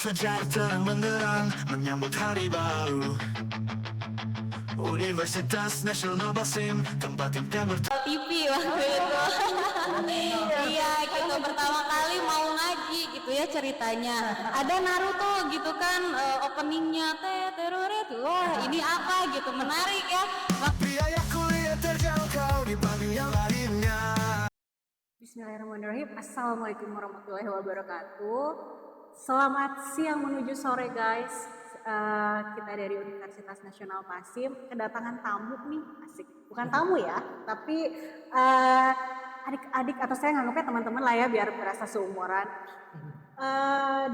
Fajar terang benderang menyambut hari baru. Universitas Nasional Basim, tempat impian TV waktu itu. Iya gitu, pertama kali mau ngaji gitu ya ceritanya. Ada Naruto gitu kan, openingnya terore tuh. Wah ini apa gitu, menarik ya. biaya kuliah terjangkau dibanding yang lainnya. Bismillahirrahmanirrahim. Assalamualaikum warahmatullahi wabarakatuh. Selamat siang menuju sore guys. Kita dari Universitas Nasional Basim kedatangan tamu nih, asik. Bukan tamu ya, tapi adik-adik atau saya nganggapnya teman-teman lah ya biar berasa seumuran.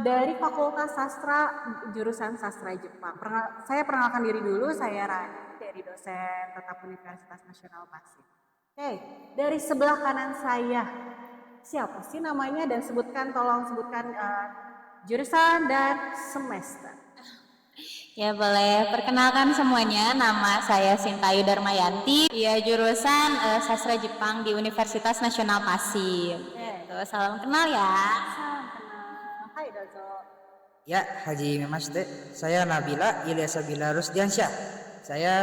Dari Fakultas Sastra jurusan Sastra Jepang. Saya perkenalkan diri dulu, saya Rani dari dosen tetap Universitas Nasional Basim. Oke, dari sebelah kanan saya siapa sih namanya dan tolong sebutkan jurusan dan semester. Ya boleh, perkenalkan semuanya, nama saya Sintayu Darmayanti, ya jurusan Sastra Jepang di Universitas Nasional Basim. Gitu. Salam kenal ya. Salam kenal. Hai Dozo. Ya, Haji Memaste. Saya Nabila Ilyasa Bila Rusdiansyah. Saya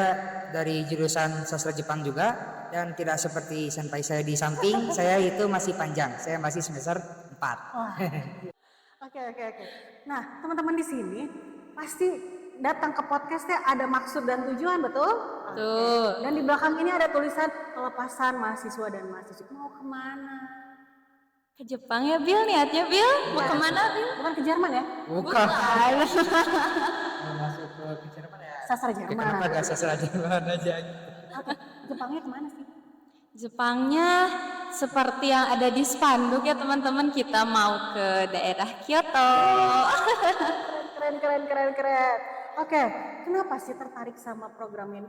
dari jurusan Sastra Jepang juga, dan tidak seperti senpai saya di samping, saya itu masih panjang. Saya masih semester 4. Oke. Nah, teman-teman di sini pasti datang ke podcastnya ada maksud dan tujuan, betul? Tuh. Dan di belakang ini ada tulisan pelepasan mahasiswa dan mahasiswa. Mau kemana? Ke Jepang ya Bil, niatnya Bil? Mau kemana Bil? Bukan ke Jerman ya? Bukan. Mau masuk ke Jerman ya? Sastra Jerman. Kenapa gak sastra Jerman aja? Oke, Jepangnya kemana sih? Jepangnya seperti yang ada di spanduk ya teman-teman, kita mau ke daerah Kyoto. Keren. Oke, kenapa sih tertarik sama program ini?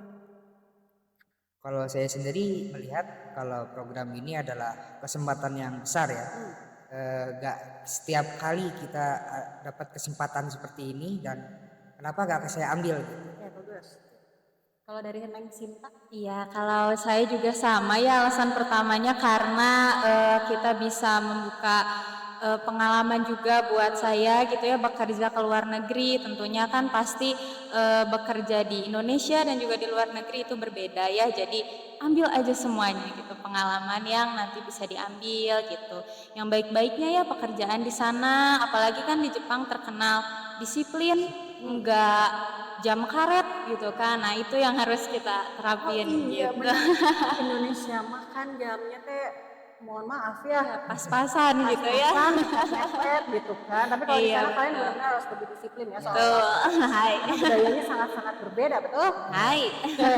Kalau saya sendiri melihat kalau program ini adalah kesempatan yang besar ya. Gak setiap kali kita dapat kesempatan seperti ini, dan kenapa gak saya ambil gitu. Ya bagus. Kalau dari Neng Sinta? Iya, kalau saya juga sama ya, alasan pertamanya karena kita bisa membuka pengalaman juga buat saya gitu ya, bekerja ke luar negeri. Tentunya kan pasti bekerja di Indonesia dan juga di luar negeri itu berbeda ya, jadi ambil aja semuanya gitu, pengalaman yang nanti bisa diambil gitu, yang baik-baiknya ya pekerjaan di sana. Apalagi kan di Jepang terkenal disiplin, enggak jam karet gitu kan. Nah itu yang harus kita terapin gitu. Indonesia makan jamnya teh mohon maaf ya, Pas-pasan gitu ya. mepet gitu kan. Tapi kalau di Iya, sana kalian betul. benar-benar harus lebih disiplin ya soalnya. Tuh, hai. Budayanya sangat-sangat berbeda, betul? Hai. Oke.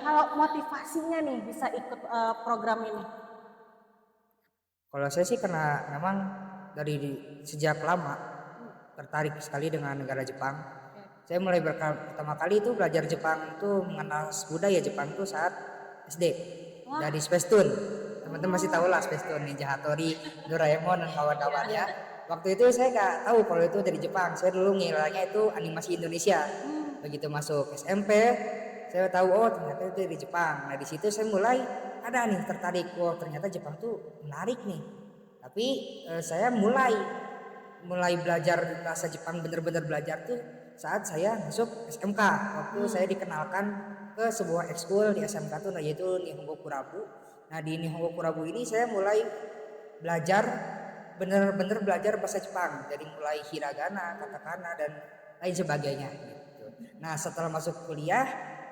Kalau motivasinya nih bisa ikut program ini? Kalau saya sih karena memang dari sejak lama tertarik sekali dengan negara Jepang. Saya mulai pertama kali itu belajar Jepang itu mengenal budaya Jepang itu saat SD dari Space Tune. Teman-teman masih tahu lah Space Tune, Ninja Hattori, Doraemon dan kawan-kawannya. Waktu itu saya nggak tahu kalau itu dari Jepang. Saya dulu ngiranya itu animasi Indonesia. Begitu masuk SMP, saya tahu oh ternyata itu dari Jepang. Nah di situ saya mulai ada nih tertarik, oh ternyata Jepang tuh menarik nih. Tapi saya mulai belajar bahasa Jepang, bener-bener belajar tuh saat saya masuk SMK. Waktu saya dikenalkan ke sebuah ekskul di SMK tuh, yaitu Nihongo Kurabu. Nah di Nihongo Kurabu ini saya mulai belajar, bener-bener belajar bahasa Jepang, dari mulai hiragana, katakana dan lain sebagainya gitu. Nah setelah masuk kuliah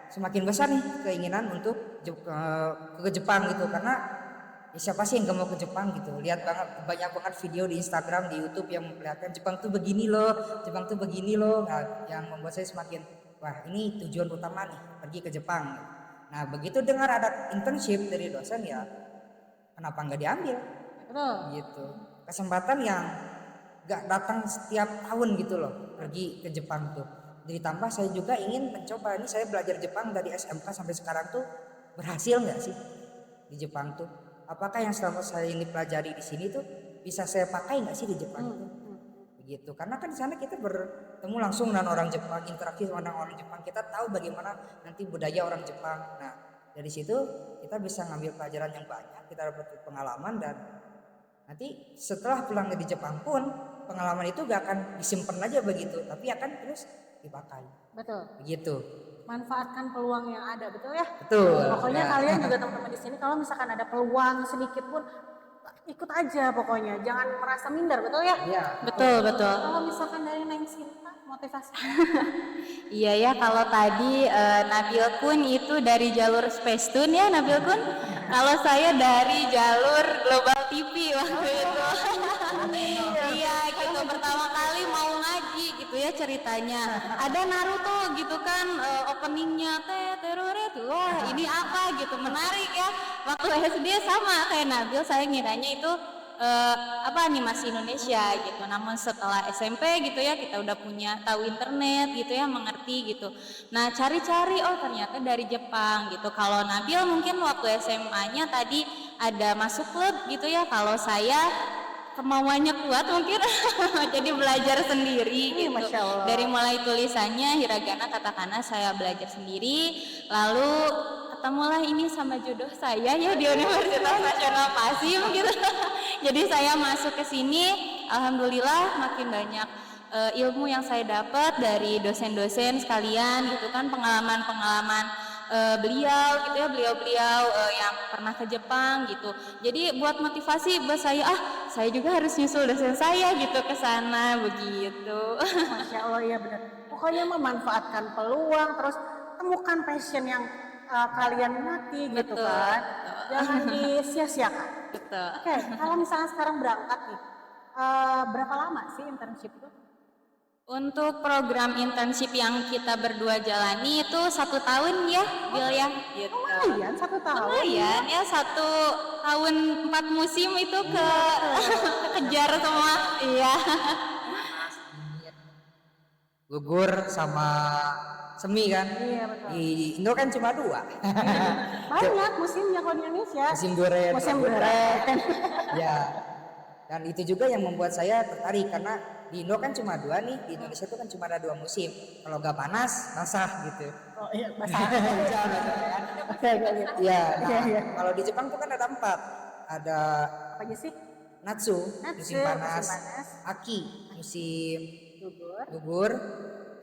semakin besar nih keinginan untuk ke Jepang gitu, karena ya siapa sih yang gak mau ke Jepang gitu. Lihat banyak banget video di Instagram, di YouTube yang memperlihatkan Jepang tuh begini loh, Jepang tuh begini loh. Nah yang membuat saya semakin wah ini tujuan utama nih, pergi ke Jepang. Nah begitu dengar ada internship dari dosen, ya kenapa nggak diambil? Betul. Gitu. Kesempatan yang nggak datang setiap tahun gitu loh, pergi ke Jepang tuh. Ditambah saya juga ingin mencoba, ini saya belajar Jepang dari SMK sampai sekarang tuh berhasil nggak sih di Jepang tuh? Apakah yang selama saya ini pelajari di sini tuh bisa saya pakai nggak sih di Jepang itu? Begitu. Karena kan di sana kita bertemu langsung dengan orang Jepang, interaksi sama orang Jepang, kita tahu bagaimana nanti budaya orang Jepang. Nah dari situ kita bisa ngambil pelajaran yang banyak, kita dapat pengalaman, dan nanti setelah pulang di Jepang pun pengalaman itu gak akan disimpan aja begitu, tapi akan terus dipakai. Betul. Begitu. Manfaatkan peluang yang ada, betul ya? Betul. Pokoknya Nah. kalian juga teman-teman di sini kalau misalkan ada peluang sedikit pun ikut aja pokoknya, jangan merasa minder, betul ya? Iya. Betul, betul. Kalau misalkan dari Neng Sinta motivasi. Iya ya, kalau tadi Nabil Kun itu dari jalur Space Tune ya Nabil Kun. Kalau saya dari jalur Global TV waktu itu. Iya gitu, pertama kali mau ngaji gitu ya ceritanya. Ada Naruto gitu kan, openingnya teroret. Wah ini apa gitu, menarik ya. Waktu SD sama kayak Nabil, saya ngiranya itu animasi Indonesia gitu. Namun setelah SMP gitu ya kita udah punya tahu internet gitu ya, mengerti gitu. Nah cari-cari oh ternyata dari Jepang gitu. Kalau Nabil mungkin waktu SMA-nya tadi ada masuk klub gitu ya. Kalau saya kemauannya kuat mungkin jadi belajar sendiri gitu. Masya Allah. Dari mulai tulisannya hiragana katakana saya belajar sendiri, lalu ketemulah ini sama jodoh saya ya di Universitas Nasional Pasim gitu. Jadi saya masuk ke sini, alhamdulillah makin banyak ilmu yang saya dapat dari dosen-dosen sekalian gitu kan, pengalaman-pengalaman beliau gitu ya, beliau yang pernah ke Jepang gitu. Jadi buat motivasi buat saya juga harus nyusul dosen saya gitu ke sana begitu. Masya Allah ya benar. Pokoknya memanfaatkan peluang, terus temukan passion yang kalian minati gitu Betul, kan. betul. Jangan disia-siakan. Betul. Oke, kalau misalnya sekarang berangkat nih, berapa lama sih internship itu? Untuk program internship yang kita berdua jalani itu 1 tahun ya, Bil ya. Gitu. Lumayan 1 tahun. Lumayan ya, 1 tahun 4 musim itu kekejar semua. Iya. Panas, dingin, gugur sama semi kan. Iya betul. Di Indo kan cuma 2. Banyak musimnya kalau di Indonesia. Musim duren. Musim rambutan. duren. Ya. Dan itu juga yang membuat saya tertarik karena di Indo kan cuma 2 nih, di Indonesia itu kan cuma ada 2 musim. Kalau gak panas, basah gitu. Oh iya, basah. Hujan gitu kan. Oke. Iya, nah, Iya. kalau di Jepang tuh kan ada 4. Ada Apa aja sih? Natsu, Natsu, musim panas, musim panas. Aki, musim Gugur. gugur,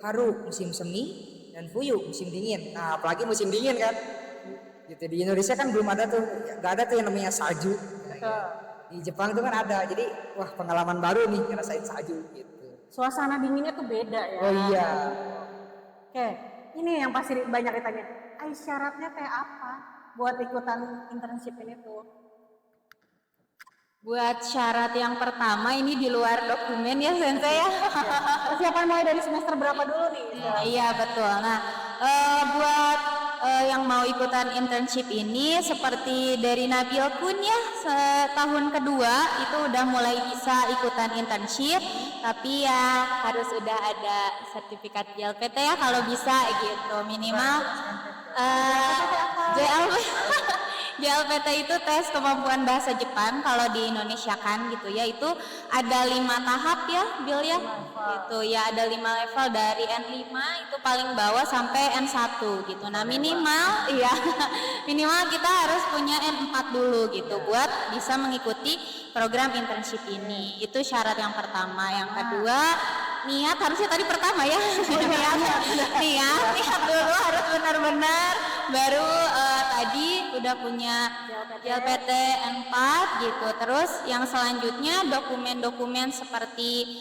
Haru, musim semi, dan Fuyu, musim dingin. Nah, apalagi musim dingin kan. Gitu di Indonesia kan belum ada tuh, nggak ada tuh yang namanya salju. Betul. Di Jepang tuh kan ada, jadi wah pengalaman baru nih ngerasain salju gitu. Suasana dinginnya tuh beda ya. Oh iya. Oke, ini yang pasti banyak ditanya. Syaratnya kayak apa buat ikutan internship ini tuh? Buat syarat yang pertama ini di luar dokumen ya Sensei ya. Persiapan mulai dari semester berapa dulu nih? Iya betul. Nah buat yang mau ikutan internship ini seperti dari Nabil Kun ya, tahun kedua itu udah mulai bisa ikutan internship, tapi ya harus udah ada sertifikat JLPT ya kalau bisa gitu, minimal JLPT itu tes kemampuan bahasa Jepang kalau di Indonesia kan gitu ya, itu ada 5 tahap ya Bil ya, gitu ya, ada 5 level dari N5 itu paling bawah sampai N1 gitu. Nah minimal ya minimal kita harus punya N4 dulu gitu buat bisa mengikuti program internship ini. Itu syarat yang pertama. Yang kedua niat, harusnya tadi pertama ya. niat dulu harus benar-benar, baru tadi udah punya JLPT N4 gitu. Terus yang selanjutnya dokumen-dokumen seperti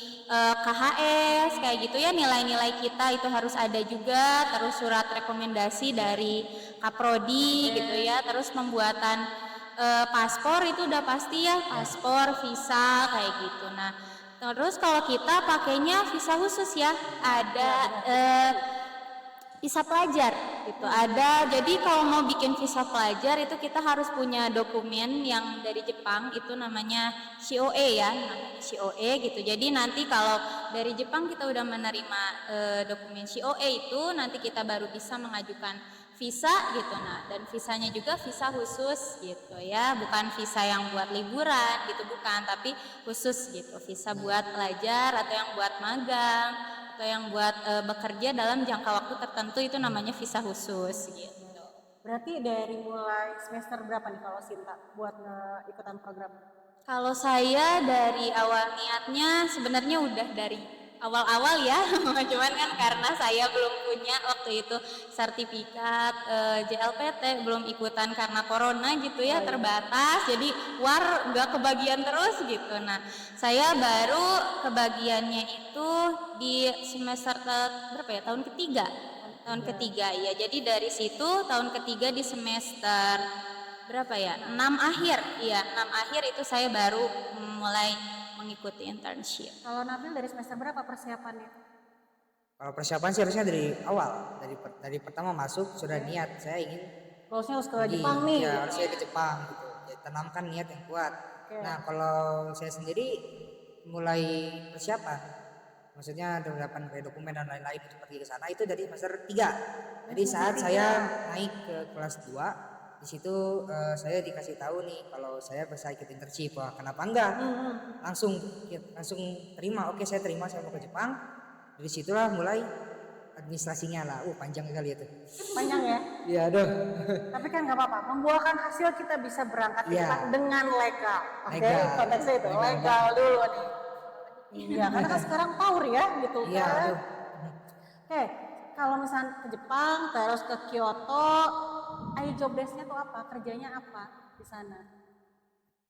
KHS kayak gitu ya, nilai-nilai kita itu harus ada juga. Terus surat rekomendasi dari Kaprodi gitu ya. Terus pembuatan paspor itu udah pasti ya, paspor, visa kayak gitu. Nah terus kalau kita pakainya visa khusus ya, ada visa pelajar gitu ada. Jadi kalau mau bikin visa pelajar itu kita harus punya dokumen yang dari Jepang, itu namanya COE ya, namanya COE gitu. Jadi nanti kalau dari Jepang kita udah menerima dokumen COE itu, nanti kita baru bisa mengajukan visa gitu. Nah dan visanya juga visa khusus gitu ya, bukan visa yang buat liburan gitu, bukan, tapi khusus gitu, visa buat pelajar atau yang buat magang atau yang buat bekerja dalam jangka waktu tertentu, itu namanya visa khusus gitu. Berarti dari mulai semester berapa nih kalau Sinta buat ikutan program? Kalau saya dari awal niatnya sebenarnya udah dari awal-awal ya, cuman kan karena saya belum punya waktu itu sertifikat JLPT, belum ikutan karena corona gitu ya, terbatas, jadi nggak kebagian terus gitu. Nah, saya baru kebagiannya itu di semester berapa ya? Tahun ketiga ya. Jadi dari situ tahun ketiga di semester berapa ya? 6 akhir. Iya, 6 akhir itu saya baru mulai mengikuti internship. Kalau Nabil dari semester berapa persiapannya? Kalau persiapan sih harusnya dari awal, dari pertama masuk sudah niat saya ingin Goalsnya harus ke pergi. Jepang nih. Ya harusnya ke Jepang gitu. Ya, tanamkan niat yang kuat. Oke. Nah kalau saya sendiri mulai persiapan, maksudnya persiapan kayak dokumen dan lain-lain untuk pergi ke sana itu dari semester 3. Jadi saat saya naik ke kelas 2, di situ saya dikasih tahu nih kalau saya bisa ikut internship. Wah, kenapa enggak? Langsung terima. Oke, saya terima, saya mau ke Jepang. Dari situlah mulai administrasinya lah. Panjang kali itu. Panjang ya? Iya, aduh. Tapi kan nggak apa-apa, membuahkan hasil kita bisa berangkat ke Iya. Jepang dengan legal. Oke, Legal. konteksnya itu Legal legal dulu nih. Iya, karena kan sekarang power ya gitu Iya, kan. aduh. Oke, kalau misalnya ke Jepang terus ke Kyoto, ayo job desk-nya tuh apa? Kerjanya apa di sana?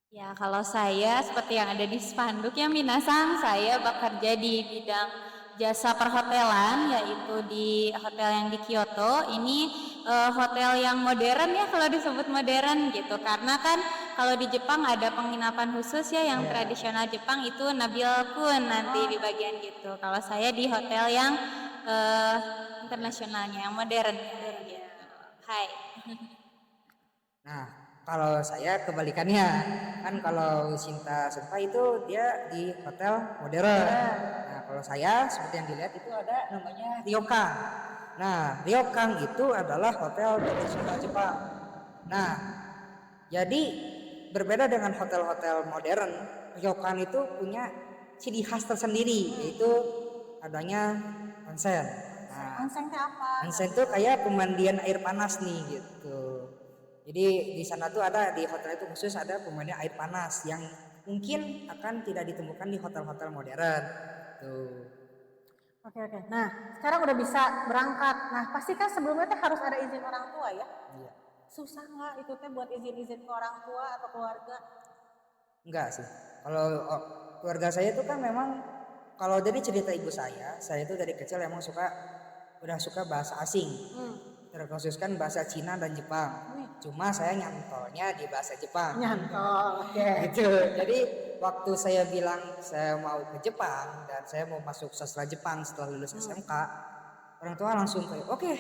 Ya, kalau saya seperti yang ada di spanduk ya Minasang, saya bekerja di bidang jasa perhotelan, yaitu di hotel yang di Kyoto. Ini hotel yang modern ya kalau disebut modern gitu, karena kan kalau di Jepang ada penginapan khusus ya yang tradisional Jepang itu Nabil-kun nanti di bagian gitu. Kalau saya di hotel yang internasionalnya yang modern gitu. Hai. Nah, kalau saya kebalikannya. Kan kalau Sinta Senpai itu dia di hotel modern. Nah, kalau saya seperti yang dilihat itu ada namanya Ryokan. Nah, Ryokan itu adalah hotel tradisional Jepang. Nah, jadi berbeda dengan hotel-hotel modern, Ryokan itu punya ciri khas tersendiri, yaitu adanya onsen. Nah, Onsen teh apa? onsen itu kayak pemandian air panas nih gitu. Jadi di sana tuh ada, di hotel itu khusus ada pemandian air panas yang mungkin akan tidak ditemukan di hotel-hotel modern. Tuh. Oke. Nah, sekarang udah bisa berangkat. Nah, pasti kan sebelumnya teh harus ada izin orang tua ya. Iya. Susah nggak itu teh buat izin-izin ke orang tua atau keluarga? Enggak sih. Kalau keluarga saya itu kan memang, kalau dari cerita ibu saya itu dari kecil emang udah suka bahasa asing. Terkhususkan bahasa Cina dan Jepang. Cuma saya nyantolnya di bahasa Jepang. Nyantol, oke. Gitu. Jadi waktu saya bilang saya mau ke Jepang dan saya mau masuk sastra Jepang setelah lulus SMK, orang tua langsung kayak, oke,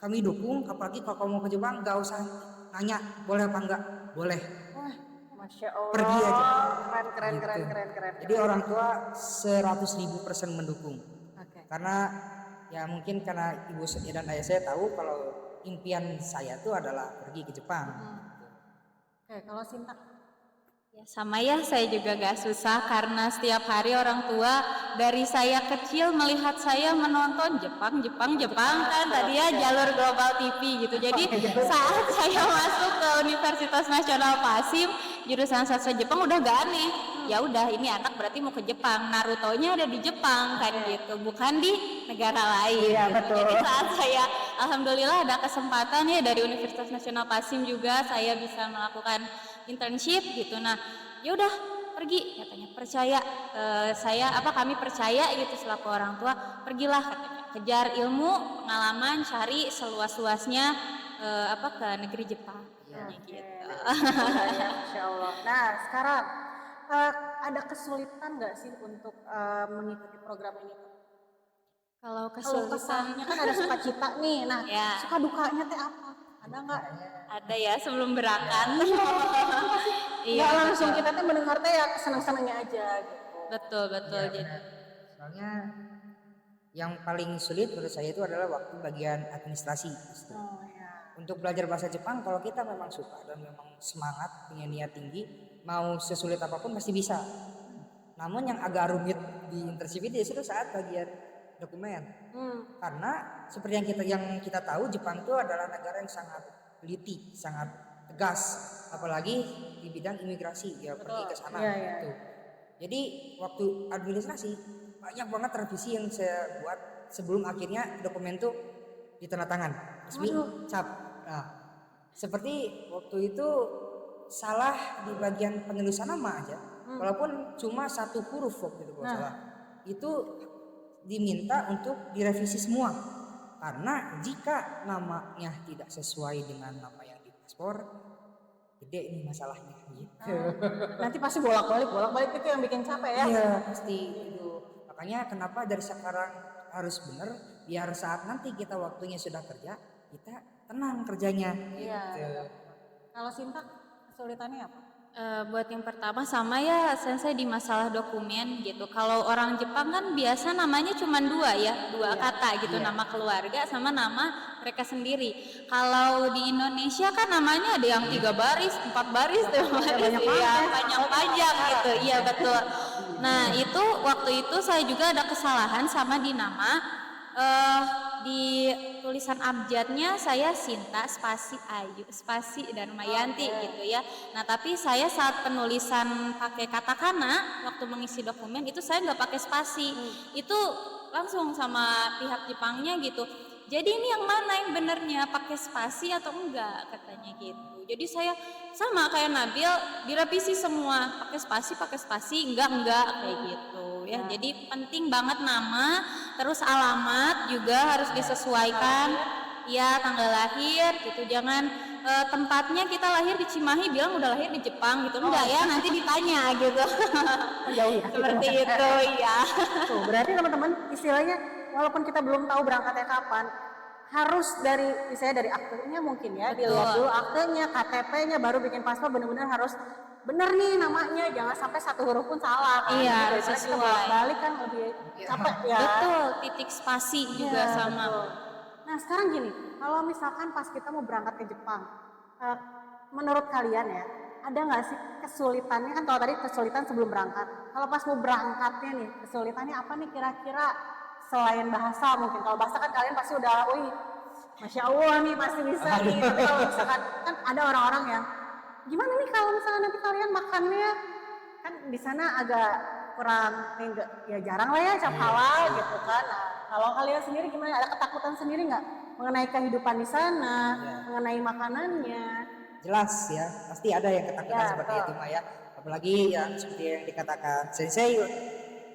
kami dukung. Apalagi kalau kamu mau ke Jepang, gak usah nanya boleh apa enggak, boleh. Wah, Masya Allah. Pergi aja. Keren. Gitu. Jadi orang tua 100.000% mendukung. Oke. Karena ya mungkin karena ibu dan ayah saya tahu kalau impian saya tuh adalah pergi ke Jepang. Oke, kalau Sinta. Ya sama ya, saya juga gak susah karena setiap hari orang tua dari saya kecil melihat saya menonton Jepang kan tadi ya jalur Global TV gitu. Jadi saat saya masuk ke Universitas Nasional Pasim jurusan sastra Jepang udah gak aneh. Ya udah ini anak berarti mau ke Jepang. Naruto-nya ada di Jepang kan gitu, bukan di negara lain. Iya, gitu. betul. Jadi saat saya alhamdulillah ada kesempatan ya dari Universitas Nasional Pasim juga saya bisa melakukan internship gitu. Nah, ya udah pergi katanya, percaya kami percaya gitu selaku orang tua, pergilah katanya, kejar ilmu, pengalaman, cari seluas-luasnya ke negeri Jepang. Gitu. Ya, Masya Allah. Nah, sekarang ada kesulitan nggak sih untuk mengikuti program ini? Kalau Kalau kesulitan kesahnya kan ada sukacita nih. Nah, Ya. suka dukanya teh apa? Ada nggak? ada ya sebelum berangkat. Nggak langsung kita teh mendengar teh ya senang-senangnya aja gitu. Betul. Jadi Soalnya yang paling sulit menurut saya itu adalah waktu bagian administrasi. Oh ya. Untuk belajar bahasa Jepang, kalau kita memang suka dan memang semangat, punya niat tinggi, mau sesulit apapun pasti bisa. Namun yang agak rumit di internship itu justru saat bagian dokumen. Karena seperti yang kita tahu, Jepang itu adalah negara yang sangat teliti, sangat tegas, apalagi di bidang imigrasi ya pergi ke sana Iya, iya. gitu. Jadi waktu administrasi banyak banget revisi yang saya buat sebelum akhirnya dokumen tuh ditandatangan resmi cap. Nah, seperti waktu itu salah di bagian penulisan nama aja, walaupun cuma satu huruf waktu itu kalau salah, itu diminta untuk direvisi semua. Karena jika namanya tidak sesuai dengan nama yang di paspor, gede ini masalahnya gitu. Nanti pasti bolak-balik itu yang bikin capek ya. Iya pasti itu. Makanya kenapa dari sekarang harus benar, biar saat nanti kita waktunya sudah kerja, kita tenang kerjanya. Iya. Gitu. Kalau Sinta kesulitannya apa? Buat yang pertama sama ya Sensei di masalah dokumen gitu. Kalau orang Jepang kan biasa namanya cuma dua ya, dua kata gitu, nama keluarga sama nama mereka sendiri. Kalau di Indonesia kan namanya ada yang 3 baris, 4 baris, 5 baris, ya panjang-panjang gitu. Iya betul. Nah itu waktu itu saya juga ada kesalahan sama di nama. Di tulisan abjadnya saya Sinta spasi Ayu spasi Darmayanti gitu ya. Nah tapi saya saat penulisan pakai katakana waktu mengisi dokumen itu saya nggak pakai spasi. Itu langsung sama pihak Jepangnya gitu. Jadi ini yang mana yang benernya pakai spasi atau enggak katanya gitu. Jadi saya sama kayak Nabil direvisi semua pakai spasi enggak kayak gitu ya. Jadi penting banget nama, terus alamat juga harus disesuaikan. Ya tanggal lahir gitu. Jangan tempatnya kita lahir di Cimahi bilang udah lahir di Jepang gitu. Enggak ya, nanti ditanya gitu. Jauh ya. Seperti itu ya. Tuh, berarti teman-teman istilahnya walaupun kita belum tahu berangkatnya kapan, harus misalnya dari aktenya mungkin ya, dilihat dulu aktenya, KTP-nya, baru bikin paspor benar-benar harus bener nih namanya, jangan sampai satu huruf pun salah kan. Iya, Daripada harus kita sesuai. bolak-balik kan lebih capek ya. Betul, titik spasi juga Iya, sama. betul. Nah sekarang gini, kalau misalkan pas kita mau berangkat ke Jepang, menurut kalian ya, ada nggak sih kesulitannya? Kan kalau tadi kesulitan sebelum berangkat, kalau pas mau berangkatnya nih, kesulitannya apa nih kira-kira selain bahasa mungkin? Kalau bahasa kan kalian pasti udah, wih, Masya Allah nih pasti bisa nih. Tapi kalau misalkan, kan ada orang-orang yang, gimana nih kalau misalnya nanti kalian makannya, kan di sana agak kurang, ya jarang lah ya cap halal gitu kan. Nah, kalau kalian sendiri gimana? Ada ketakutan sendiri nggak mengenai kehidupan di sana, mengenai makanannya? Jelas ya, pasti ada yang ketakutan Ya, seperti betul. itu Maya. Apalagi yang seperti yang dikatakan Sensei,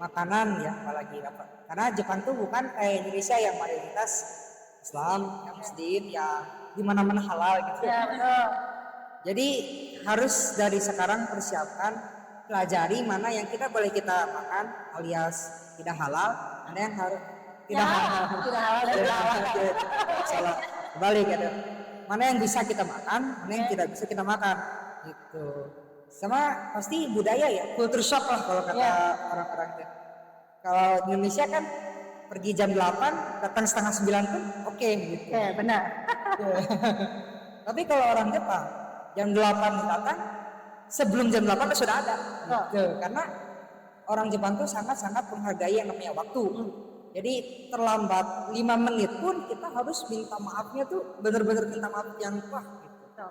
makanan ya apalagi apa. Karena Jepang tuh bukan kayak Indonesia yang mayoritas Islam, yang Muslim, yang di mana-mana halal gitu. Ya betul. Jadi harus dari sekarang persiapkan, pelajari mana yang kita boleh kita makan alias tidak halal, mana yang harus tidak halal. Tidak halal dan Tidak halal. halal. Salah, kembali gitu. Mana yang bisa kita makan, mana yang tidak bisa kita makan, gitu. Sama pasti budaya ya, culture shock lah kalau kata orang-orang itu. Kalau di Indonesia kan pergi jam 8, datang setengah 9 pun oke gitu. Oke, benar. Tapi kalau orang Jepang jam 8 datang, sebelum jam 8 sudah ada. Gitu. Karena orang Jepang tuh sangat-sangat menghargai yang namanya waktu. Jadi terlambat 5 menit pun kita harus minta maafnya tuh benar-benar minta maaf yang wah gitu.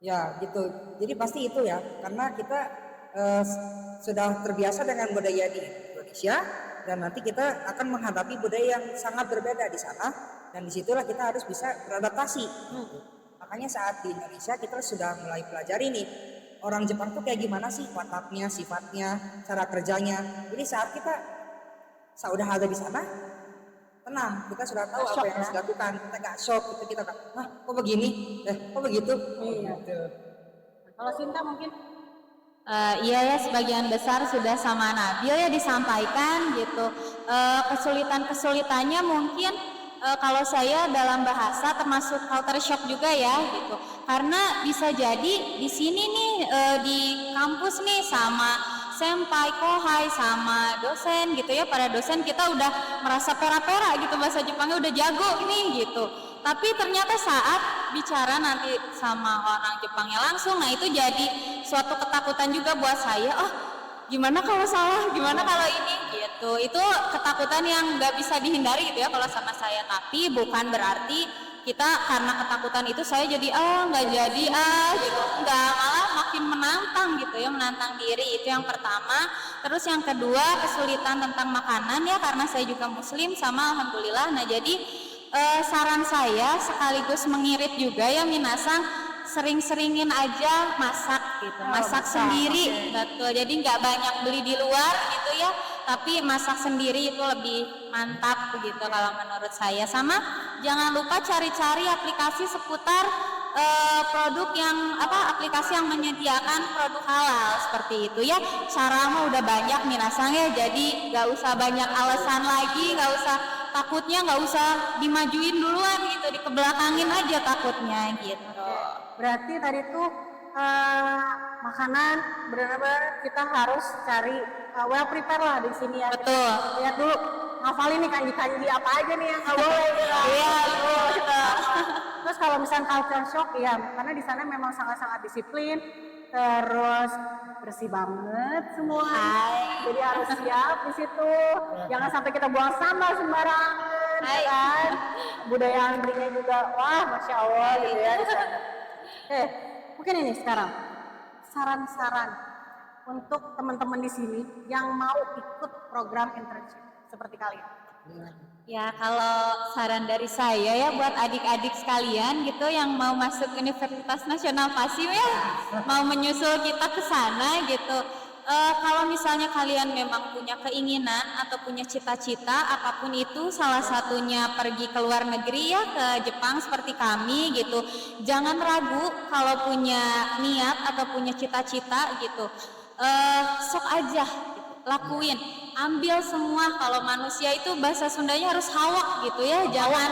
Ya gitu. Jadi pasti itu ya, karena kita sudah terbiasa dengan budaya di Indonesia dan nanti kita akan menghadapi budaya yang sangat berbeda di sana dan disitulah kita harus bisa beradaptasi. Makanya saat di Indonesia kita sudah mulai pelajari nih orang Jepang tuh kayak gimana sih wataknya, sifatnya, cara kerjanya. Jadi saat kita sudah ada di sana, tenang, kita sudah tahu apa yang harus dilakukan. Kita gak shock, kita gak, kok begini, kok begitu. Iya. Gitu. Kalau Sinta mungkin Iya ya sebagian besar sudah sama Nabil ya disampaikan gitu. Kesulitannya mungkin kalau saya dalam bahasa termasuk culture shock juga ya gitu. Karena bisa jadi di sini nih di kampus nih sama senpai, kohai sama dosen gitu ya. Para dosen kita udah merasa pera-pera gitu bahasa Jepangnya udah jago nih gitu. Tapi ternyata saat bicara nanti sama orang Jepangnya langsung, nah itu jadi suatu ketakutan juga buat saya. Oh, gimana kalau salah? Gimana kalau ini? Gitu. Itu ketakutan yang nggak bisa dihindari gitu ya kalau sama saya. Tapi bukan berarti kita karena ketakutan itu saya jadi nggak jadi gitu, nggak, malah makin menantang gitu ya, menantang diri. Itu yang pertama. Terus yang kedua, kesulitan tentang makanan ya, karena saya juga muslim sama alhamdulillah. Nah jadi saran saya sekaligus mengirit juga ya minasang, sering-seringin aja masak gitu, masak sendiri. Betul, jadi nggak banyak beli di luar gitu ya, tapi masak sendiri itu lebih mantap begitu kalau menurut saya. Sama jangan lupa cari-cari aplikasi seputar produk yang aplikasi yang menyediakan produk halal seperti itu ya. Cara mah udah banyak minasang ya, jadi nggak usah banyak alasan lagi, nggak usah takutnya, nggak usah dimajuin duluan gitu, dikebelakangin aja takutnya gitu. Berarti tadi tuh makanan benar-benar kita harus cari well prepare lah di sini ya. Betul. Lihat dulu, ngafalin nih kanji-kanji apa aja nih yang nggak boleh gitu. Iya, betul. Terus kalau misalnya culture shock ya, karena di sana memang sangat-sangat disiplin, terus bersih banget semua. Jadi harus siap di situ. Jangan sampai kita buang sampah sembarangan, ya kan? Budaya antrinya juga, wah, masya Allah gitu ya di sana. Mungkin ini sekarang saran-saran untuk teman-teman di sini yang mau ikut program internship seperti kalian. Ya, kalau saran dari saya ya buat adik-adik sekalian gitu yang mau masuk Universitas Nasional Pasim ya, mau menyusul kita ke sana gitu. Kalau misalnya kalian memang punya keinginan atau punya cita-cita apapun itu, salah satunya pergi ke luar negeri ya, ke Jepang seperti kami gitu, jangan ragu kalau punya niat atau punya cita-cita gitu. Sok aja gitu, lakuin, ambil semua. Kalau manusia itu bahasa Sundanya harus hawak gitu ya, jangan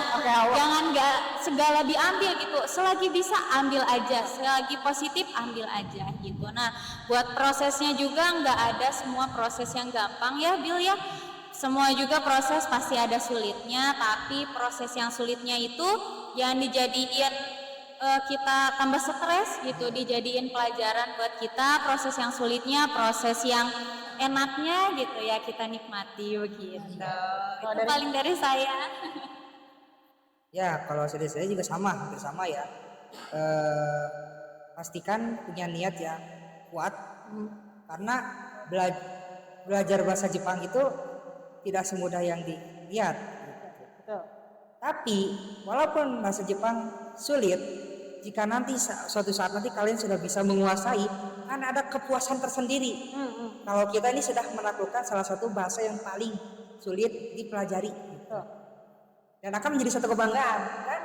nggak segala diambil gitu, selagi bisa ambil aja, selagi positif ambil aja gitu. Nah buat prosesnya juga nggak ada semua proses yang gampang ya Bil ya, semua juga proses pasti ada sulitnya, tapi proses yang sulitnya itu jangan dijadiin kita tambah stres gitu, dijadiin pelajaran buat kita. Proses yang sulitnya, proses yang enaknya gitu ya kita nikmati begitu. Itu paling dari saya. Ya, kalau dari saya juga sama, hampir sama ya. Pastikan punya niat yang kuat, karena belajar bahasa Jepang itu tidak semudah yang dilihat. Betul. Tapi walaupun bahasa Jepang sulit, jika nanti suatu saat nanti kalian sudah bisa menguasai, kan ada kepuasan tersendiri. Kalau kita ini sudah menaklukkan salah satu bahasa yang paling sulit dipelajari, dan akan menjadi satu kebanggaan kan.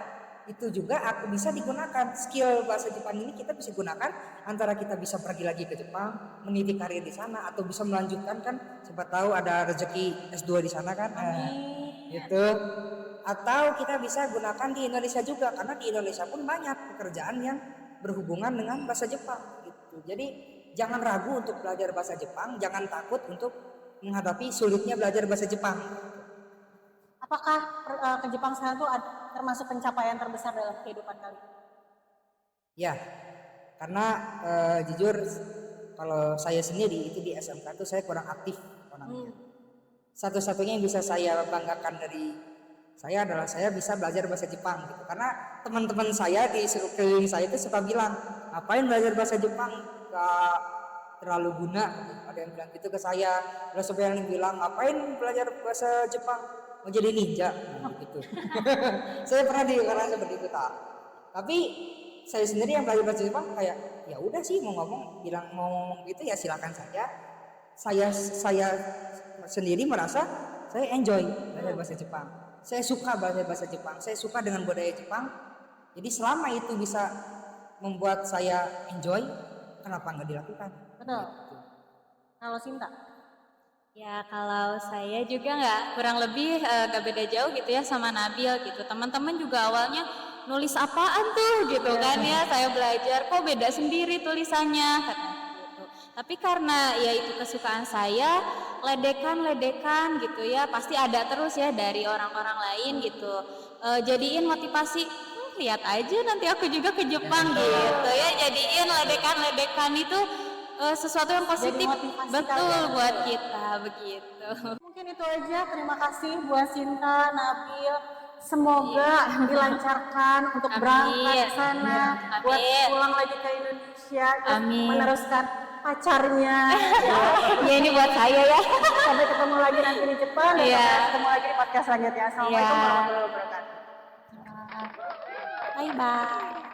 Itu juga aku bisa digunakan skill bahasa Jepang ini, kita bisa gunakan antara kita bisa pergi lagi ke Jepang, meniti karir di sana, atau bisa melanjutkan kan, siapa tahu ada rezeki S2 di sana kan. Gitu. Atau kita bisa gunakan di Indonesia juga, karena di Indonesia pun banyak pekerjaan yang berhubungan dengan bahasa Jepang gitu. Jadi jangan ragu untuk belajar bahasa Jepang, jangan takut untuk menghadapi sulitnya belajar bahasa Jepang. Apakah ke Jepang sekarang tuh termasuk pencapaian terbesar dalam kehidupan kalian? Ya, karena jujur kalau saya sendiri itu di SMK itu saya kurang aktif orangnya. Satu-satunya yang bisa saya banggakan dari saya adalah saya bisa belajar bahasa Jepang gitu. Karena teman-teman saya di sekeliling saya itu suka bilang, ngapain belajar bahasa Jepang, gak terlalu guna. Ada yang bilang gitu ke saya. Terus ada yang bilang, ngapain belajar bahasa Jepang, mau jadi ninja gitu. Saya pernah karena seperti itu tak. Tapi saya sendiri yang belajar bahasa Jepang kayak ya udah sih, mau ngomong gitu ya silakan saja. Saya sendiri merasa saya enjoy belajar bahasa Jepang. Saya suka bahasa Jepang, saya suka dengan budaya Jepang. Jadi selama itu bisa membuat saya enjoy, kenapa nggak dilakukan? Betul. Gitu. Kalau Sinta? Ya kalau saya juga kurang lebih gak beda jauh gitu ya sama Nabil gitu. Teman-teman juga awalnya nulis apaan tuh gitu kan ya. Saya belajar kok beda sendiri tulisannya katanya gitu. Tapi karena ya itu kesukaan saya, ledekan gitu ya, pasti ada terus ya dari orang-orang lain gitu. Jadiin motivasi, lihat aja nanti aku juga ke Jepang gitu ya. Jadiin ledekan itu sesuatu yang positif betul buat kita begitu. Mungkin itu aja. Terima kasih buat Sinta, Nabil, semoga dilancarkan untuk berangkat ke sana, buat Amin. pulang lagi ke Indonesia, terus Amin. meneruskan pacarnya. Ya ini buat saya ya. Sampai ketemu lagi nanti di Jepang dan Iya. sampai ketemu lagi di podcast selanjutnya. Assalamualaikum Iya. warahmatullahi wabarakatuh. Bye bye.